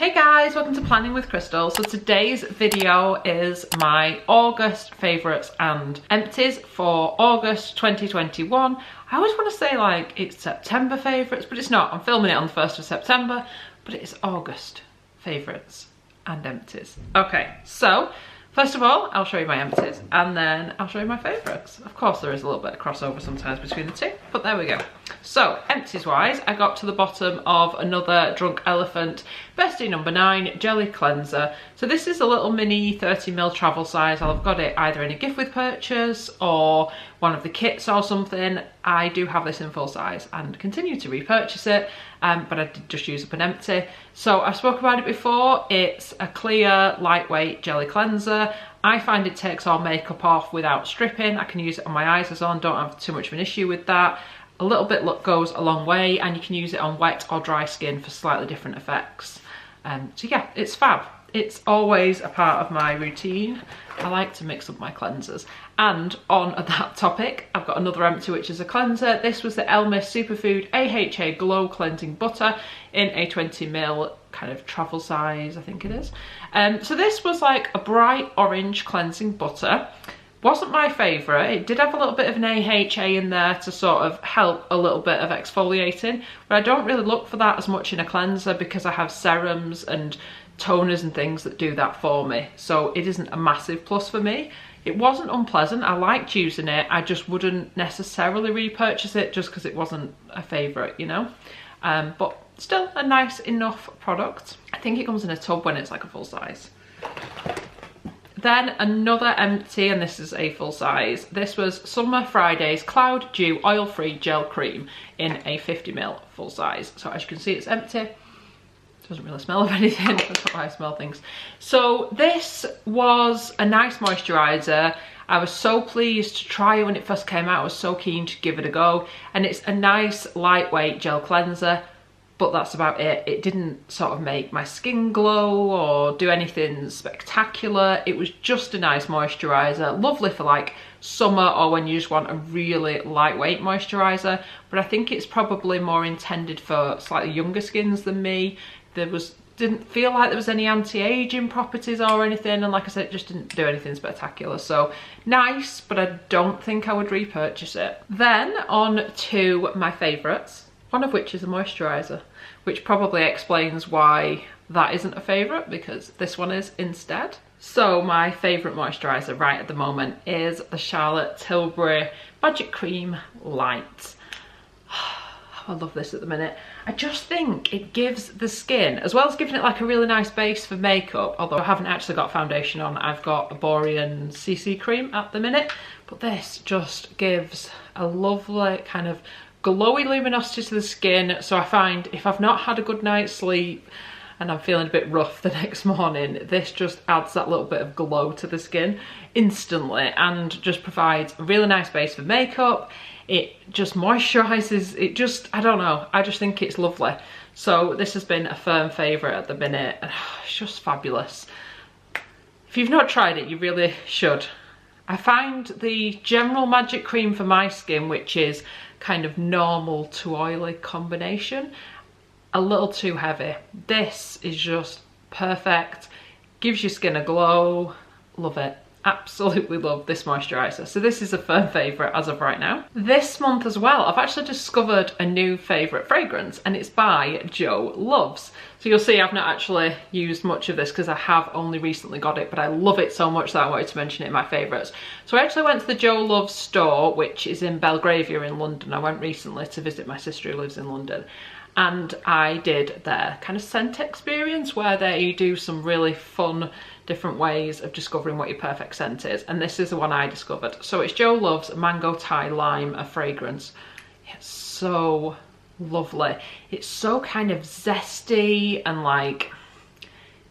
Hey guys, welcome to Planning with Crystal. So today's video is my August favourites and empties for August 2021. I always want to say like it's September favourites, but it's not. I'm filming it on the 1st of September, but it is August favourites and empties. Okay, so first of all, I'll show you my empties and then I'll show you my favourites. Of course, there is a little bit of crossover sometimes between the two, but there we go. So, empties wise, I got to the bottom of another Drunk Elephant Bestie number 9 Jelly Cleanser. So this is a little mini 30ml travel size. I'll have got it either in a gift with purchase or one of the kits or something. I do have this in full size and continue to repurchase it, but I did just use up an empty. So I spoke about it before. It's a clear, lightweight jelly cleanser. I find it takes all makeup off without stripping. I can use it on my eyes as on, don't have too much of an issue with that. A little bit goes a long way, and you can use it on wet or dry skin for slightly different effects. So yeah, it's fab. It's always a part of my routine. I like to mix up my cleansers. And on that topic, I've got another empty, which is a cleanser. This was the Elmis Superfood AHA Glow Cleansing Butter in a 20ml kind of travel size, I think it is. So this was like a bright orange cleansing butter. Wasn't my favourite. It did have a little bit of an AHA in there to sort of help a little bit of exfoliating, but I don't really look for that as much in a cleanser because I have serums and toners and things that do that for me. So it isn't a massive plus for me. It wasn't unpleasant. I liked using it. I just wouldn't necessarily repurchase it just because it wasn't a favourite, you know? But still a nice enough product. I think it comes in a tub when it's like a full size. Then another empty, and this is a full size. This was Summer Fridays Cloud Dew Oil-Free Gel Cream in a 50ml full size. So as you can see, it's empty. It doesn't really smell of anything. That's not how I smell things. So this was a nice moisturiser. I was so pleased to try it when it first came out. I was so keen to give it a go. And it's a nice lightweight gel cleanser, but that's about it. It didn't sort of make my skin glow or do anything spectacular. It was just a nice moisturiser, lovely for like summer or when you just want a really lightweight moisturiser, but I think it's probably more intended for slightly younger skins than me. Didn't feel like there was any anti-aging properties or anything, and like I said, it just didn't do anything spectacular. So nice, but I don't think I would repurchase it. Then on to my favourites, one of which is a moisturiser, which probably explains why that isn't a favourite, because this one is instead. So my favourite moisturiser right at the moment is the Charlotte Tilbury Magic Cream Light. I love this at the minute. I just think it gives the skin, as well as giving it like a really nice base for makeup, although I haven't actually got foundation on, I've got a Borean CC cream at the minute, but this just gives a lovely kind of glowy luminosity to the skin. So I find if I've not had a good night's sleep and I'm feeling a bit rough the next morning, this just adds that little bit of glow to the skin instantly and just provides a really nice base for makeup. It just moisturises, it just, I don't know, I just think it's lovely. So this has been a firm favourite at the minute, and it's just fabulous. If you've not tried it, you really should. I find the general magic cream for my skin, which is kind of normal to oily combination, a little too heavy. This is just perfect, gives your skin a glow. Love it. Absolutely love this moisturiser. So this is a firm favourite as of right now. This month as well, I've actually discovered a new favourite fragrance, and it's by Jo Loves. So you'll see I've not actually used much of this because I have only recently got it, but I love it so much that I wanted to mention it in my favourites. So I actually went to the Jo Loves store, which is in Belgravia in London. I went recently to visit my sister who lives in London, and I did their kind of scent experience where they do some really fun different ways of discovering what your perfect scent is, and this is the one I discovered. So it's Jo Loves Mango Thai Lime, a fragrance. It's so lovely. It's so kind of zesty and like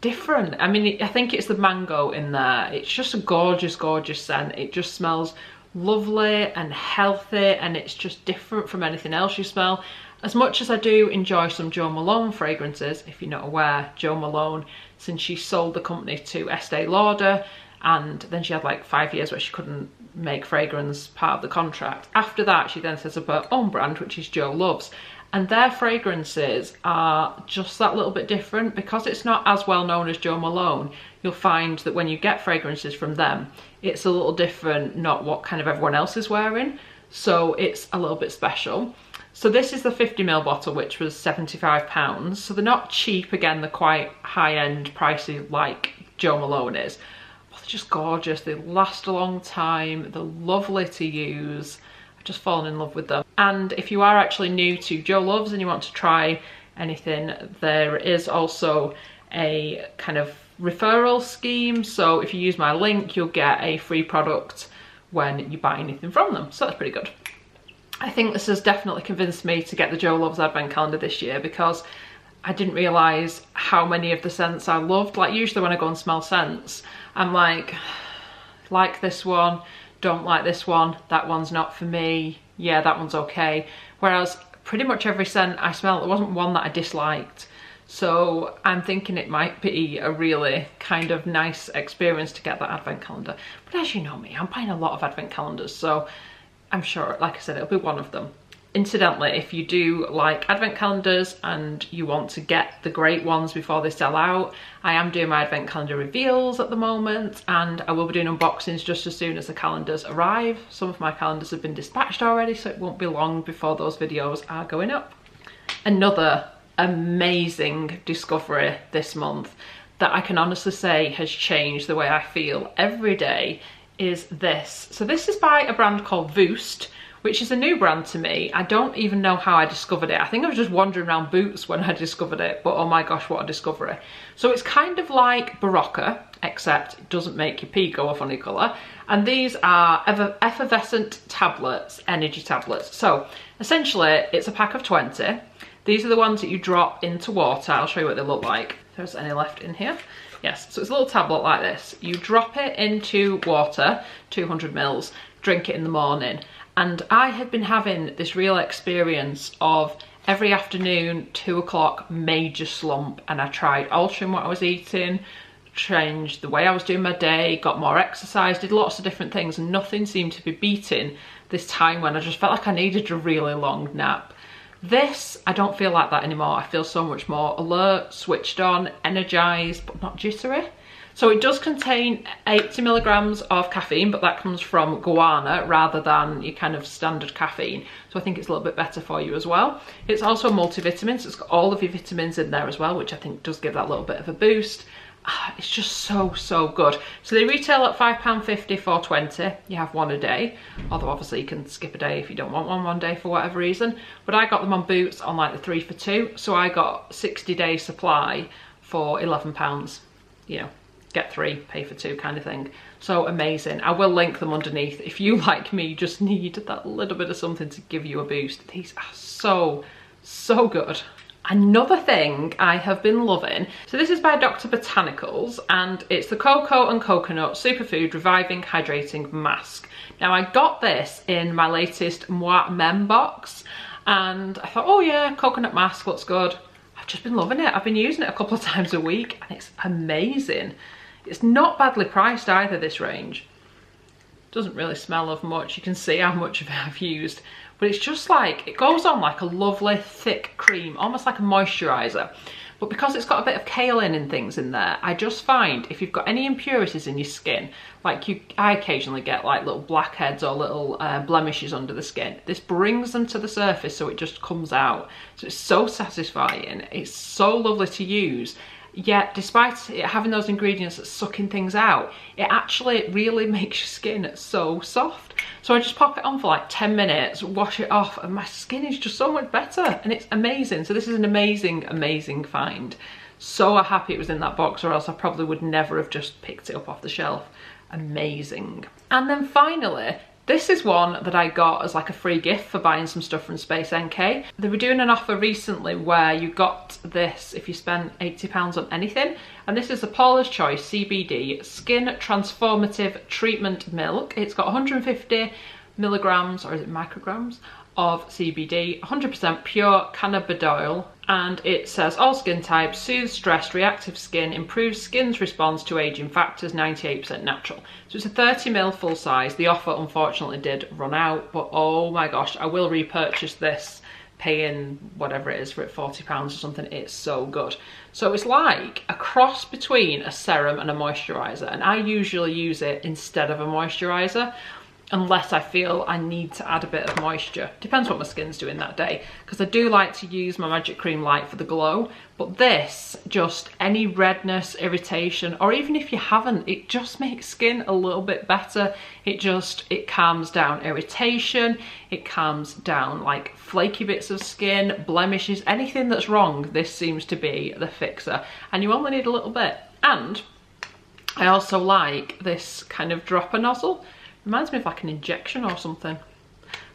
different. I mean, I think it's the mango in there. It's just a gorgeous, gorgeous scent. It just smells lovely and healthy, and it's just different from anything else you smell. As much as I do enjoy some Jo Malone fragrances, if you're not aware, Jo Malone, since she sold the company to Estee Lauder, and then she had like 5 years where she couldn't make fragrance part of the contract. After that, she then set up her own brand, which is Jo Loves. and their fragrances are just that little bit different. Because it's not as well known as Jo Malone, you'll find that when you get fragrances from them, it's a little different, not what kind of everyone else is wearing, so it's a little bit special. So this is the 50ml bottle, which was £75, so they're not cheap. Again, they're quite high-end, pricey like Jo Malone is, but they're just gorgeous. They last a long time, they're lovely to use. I've just fallen in love with them. And if you are actually new to Jo Loves and you want to try anything, there is also a kind of referral scheme, so if you use my link you'll get a free product when you buy anything from them, so that's pretty good. I think this has definitely convinced me to get the Jo Loves advent calendar this year, because I didn't realise how many of the scents I loved. Like, usually when I go and smell scents, I'm like this one, don't like this one, that one's not for me, yeah, that one's okay. Whereas pretty much every scent I smelled, there wasn't one that I disliked. So I'm thinking it might be a really kind of nice experience to get that advent calendar. But as you know me, I'm buying a lot of advent calendars, so I'm sure, like I said, it'll be one of them. Incidentally, if you do like advent calendars and you want to get the great ones before they sell out, I am doing my advent calendar reveals at the moment, and I will be doing unboxings just as soon as the calendars arrive. Some of my calendars have been dispatched already, so it won't be long before those videos are going up. Another amazing discovery this month that I can honestly say has changed the way I feel every day is this. So this is by a brand called VOOST, which is a new brand to me. I don't even know how I discovered it. I think I was just wandering around Boots when I discovered it, but oh my gosh, what a discovery. So it's kind of like Barocca, except it doesn't make your pee go a funny colour. And these are effervescent tablets, energy tablets. So essentially it's a pack of 20. These are the ones that you drop into water. I'll show you what they look like. If there's any left in here. Yes, so it's a little tablet like this. You drop it into water, 200 mils, drink it in the morning. And I had been having this real experience of every afternoon, 2 o'clock, major slump. And I tried altering what I was eating, changed the way I was doing my day, got more exercise, did lots of different things, and nothing seemed to be beating this time when I just felt like I needed a really long nap. This, I don't feel like that anymore. I feel so much more alert, switched on, energized, but not jittery. So it does contain 80 milligrams of caffeine, but that comes from guarana rather than your kind of standard caffeine. So I think it's a little bit better for you as well. It's also a multivitamin, so it's got all of your vitamins in there as well, which I think does give that little bit of a boost. It's just so good. So they retail at £5.50 for 20. You have one a day, although obviously you can skip a day if you don't want one day for whatever reason. But I got them on Boots on like the 3 for 2, so I got 60-day supply for £11. You know, get 3, pay for 2 kind of thing. So amazing. I will link them underneath if you, like me, just need that little bit of something to give you a boost. These are so good. Another thing I have been loving, so this is by Dr. Botanicals, and it's the Cocoa and Coconut Superfood Reviving Hydrating Mask. Now I got this in my latest Moi Mem box, and I thought, oh yeah, coconut mask looks good. I've just been loving it. I've been using it a couple of times a week, and it's amazing. It's not badly priced either, this range. Doesn't really smell of much. You can see how much of it I've used. But it's just like, it goes on like a lovely thick cream, almost like a moisturiser. But because it's got a bit of kaolin and things in there, I just find if you've got any impurities in your skin, like I occasionally get like little blackheads or little blemishes under the skin, this brings them to the surface so it just comes out. So it's so satisfying, it's so lovely to use. Yet despite it having those ingredients that's sucking things out, it actually really makes your skin so soft. So I just pop it on for like 10 minutes, wash it off, and my skin is just so much better, and it's amazing. So this is an amazing find. So happy it was in that box, or else I probably would never have just picked it up off the shelf. Amazing. And then finally, this is one that I got as like a free gift for buying some stuff from Space NK. They were doing an offer recently where you got this if you spent £80 on anything. And this is the PAULA'S Choice CBD Skin Transformative Treatment Milk. It's got 150 milligrams, or is it micrograms, of CBD, 100% pure cannabidiol, and it says all skin types, soothes stressed, reactive skin, improves skin's response to aging factors, 98% natural. So it's a 30ml full size. The offer unfortunately did run out, but oh my gosh, I will repurchase this paying whatever it is for it, £40 or something. It's so good. So it's like a cross between a serum and a moisturiser, and I usually use it instead of a moisturiser unless I feel I need to add a bit of moisture. Depends what my skin's doing that day, because I do like to use my Magic Cream Light for the glow, but this, just any redness, irritation, or even if you haven't, it just makes skin a little bit better. It calms down irritation, it calms down like flaky bits of skin, blemishes, anything that's wrong. This seems to be the fixer, and you only need a little bit. And I also like this kind of dropper nozzle. Reminds me of like an injection or something,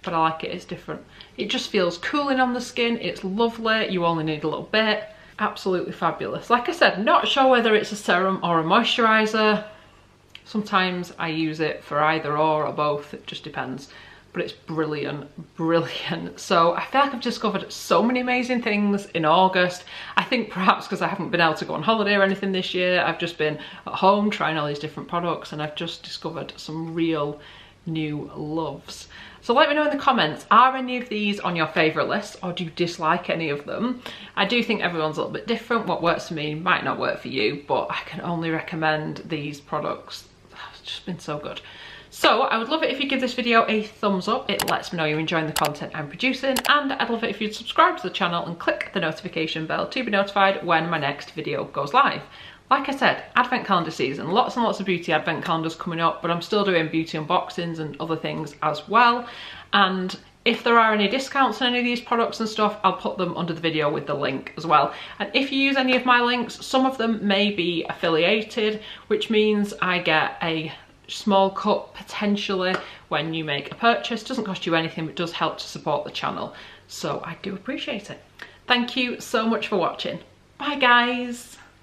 but I like it, it's different. It just feels cooling on the skin, it's lovely, you only need a little bit. Absolutely fabulous. Like I said, not sure whether it's a serum or a moisturiser. Sometimes I use it for either or both, it just depends. But it's brilliant, brilliant. So I feel like I've discovered so many amazing things in August. I think perhaps because I haven't been able to go on holiday or anything this year, I've just been at home trying all these different products, and I've just discovered some real new loves. So let me know in the comments, are any of these on your favourite list, or do you dislike any of them? I do think everyone's a little bit different. What works for me might not work for you, but I can only recommend these products. It's just been so good. So I would love it if you give this video a thumbs up. It lets me know you're enjoying the content I'm producing, and I'd love it if you'd subscribe to the channel and click the notification bell to be notified when my next video goes live. Like I said, advent calendar season, lots and lots of beauty advent calendars coming up, but I'm still doing beauty unboxings and other things as well. And if there are any discounts on any of these products and stuff, I'll put them under the video with the link as well. And if you use any of my links, some of them may be affiliated, which means I get a small cut potentially when you make a purchase. Doesn't cost you anything, but does help to support the channel. So I do appreciate it. Thank you so much for watching. Bye guys.